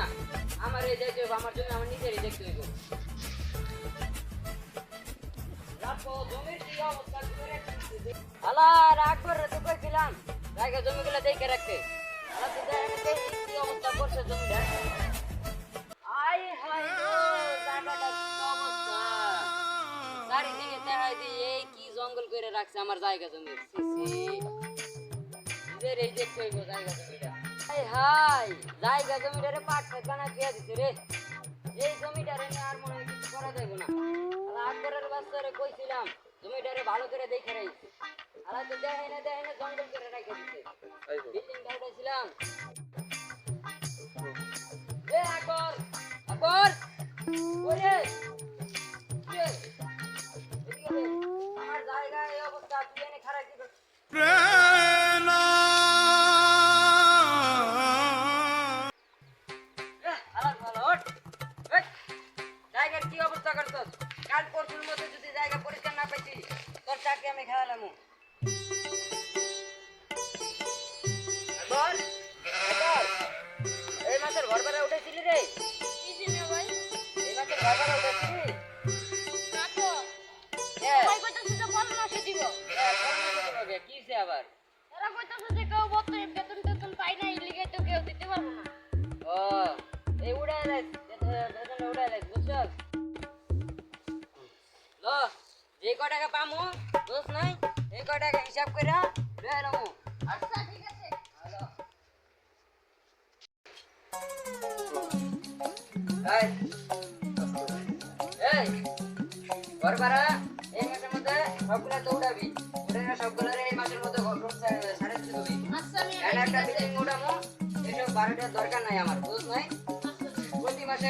না, আমার এই দেখতে হইব, আমার জমি আমার নিজেরই দেখতে হইব। আলা রাখবার তো কইছিলাম জায়গা জমিগুলো দেখে রাখতে। আলা তো দেখে কি অবস্থা করছে জমিটা। আই হাই গো, জায়গাটা কি অবস্থা! চারিদিকে দেখাই দি এই কি জঙ্গল করে রাখছে আমার জায়গা জমি। নিজের এই দেখতে হইব জায়গা জমিটা। হাই হাই, জায়গা জমিটারে পাট বানা দিয়ে দিছে রে। এই জমিটারে নিয়ে আর মনে হয় কিছু করা যাবে না। আকবরের বাচ্চারে কইছিলাম জমিটারে ভালো করে দেখে রাখছি। আর তো দেখে না জঙ্গল করে রেখে দিছে। বিল্ডিং উঠাইছিলাম। এ আকবর, আকবর ওরে কি এদিকে দে। আমার জায়গা এই অবস্থা, তুই এনে খারাপ কি করছিস? জায়গার কি অবস্থা করছস? কাল পরশুর মধ্যে যদি জায়গা পরিষ্কার না পাইছি তোর চাকরি আমি খাওয়ালাম। এই মাসের ঘর ভাড়া উঠেছিলি রে? ভাই এই মাসের ঘর ভাড়া উঠেছিলি? কিসে আবার? ও এই উড়াই বুঝছস? লো যে ক টাকা পামু দোষ নাই, এই ক টাকা হিসাব কইরা লয়ে রামু। আচ্ছা ঠিক আছে। এই এই ঘর ভাড়া এই মাসের মধ্যে সবগুলা তো উঠাবি। উঠে সবগুলা এই মাসের মধ্যে ঘর সাড়ে দিতে হবে। আচ্ছা আমি একটা বিল্ডিং উঠামু, এসব ভাড়াটার দরকার নাই আমার, দোষ নাই। প্রতি মাসে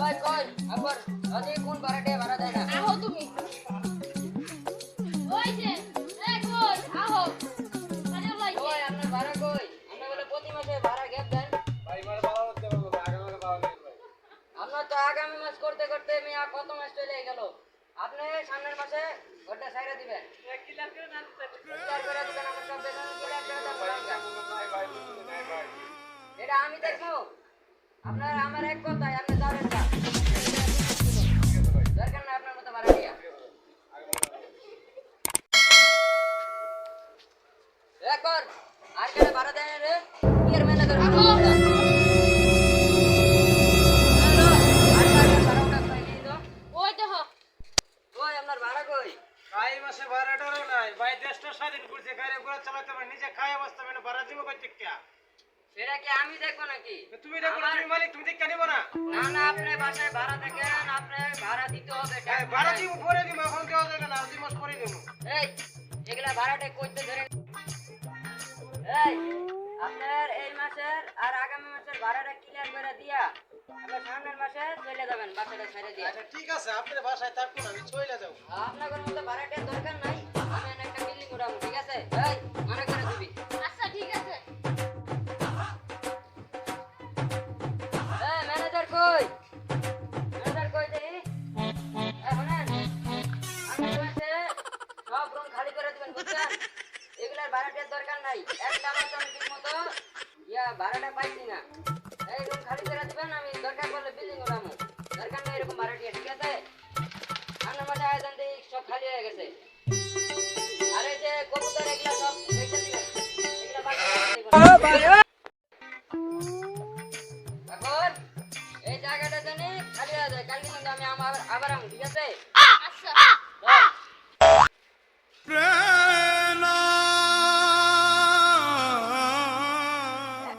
ওই কই আবার আজ কোন ভাড়াটা ভাড়া দেয় না? আহো তুমি। ওই যে কই আহো। মানে ভাই ওই আপনার ভাড়া কই? আপনি বলে প্রতি মাসে ভাড়া গ্যাপ দেন। ভাই মানে ভাড়া করতে পারবো না, আগামী মাসে ভাড়া দেবেন ভাই। আপনার তো আগামী মাস করতে করতে মিয়া কত মাস চলে গেল। আপনি সামনের মাসে ঘরটা ছাইরা দিবেন। ক্লিয়ার করে দিবেন, আমার সব বেতন ক্লিয়ার করে দেন। নাই ভাই, বুঝতে নাই ভাই। এটা আমি দেখবো। আপনার আমার এক কথাই আপনি যাবেন না। ঠিক আছে ভাই। দরকার না আপনার মতো ভাড়া দিয়া। কর আর কেন ভাড়া দেয় না রে? কি এর ম্যানেজার ভাড়া ওই দেখো। ওই আপনার ভাড়া কই? ভাই মাসে ভাড়াটারও নাই ভাই, দেশটা স্বাধীন করছে, গাড়ি ঘোড়া চালাতে পারে, নিজে খায় অবস্থা মানে ভাড়া দিব কই টিকা? সেটা কি আমি দেখবো নাকি? তুমি দেখো না, তুমি মালিক, তুমি দেখে নিবো না? না না, আপনি বাসায় ভাড়া থাকেন, আপনি ভাড়া দিতে হবে। ভাড়া দিব পরে দিব, এখন দেওয়া যাবে না, আর 2 মাস পরে দেবো। এই এগুলা ভাড়াটা কইতে ধরেন। এই আপনার এই মাসের আর আগামী মাসের ভাড়াটা ক্লিয়ার করে দিয়া আপনি সামনের মাসে চলে যাবেন বাসাটা ছেড়ে দিয়ে। আচ্ছা ঠিক আছে, আপনার বাসায় থাকুন, আমি চলে যাবো। আপনাদের মতো ভাড়াটার দরকার নাই, আমি একটা বিল্ডিং উঠাবো, ঠিক আছে? এই মনে করে দিবি। আচ্ছা ঠিক আছে। এই ম্যানেজার কই? ম্যানেজার কই দেখি? শুনেন, আমি বলছে সব রুম খালি করে দিবেন, বুঝছেন? এগুলার ভাড়াটার দরকার নাই। একটা মাত্র আমি ঠিক মতো ভাড়াটা পাইছি না। এই রুম খালি করে দিবেন, আমি দরকার পড়লে বিল্ডিং উঠাবো। দরকার নেই এরকম ভাড়াটিয়া, ঠিক আছে? আপনার মধ্যে আয়োজন দিয়ে সব খালি হয়ে গেছে। আর এই যে কবুতর এগুলা সব রেখে দিবেন, এগুলা বাচ্চা এখন এই জায়গাটা জানি খালি হয়ে যায়। কালকে কিন্তু আমি আবার ঠিক আছে?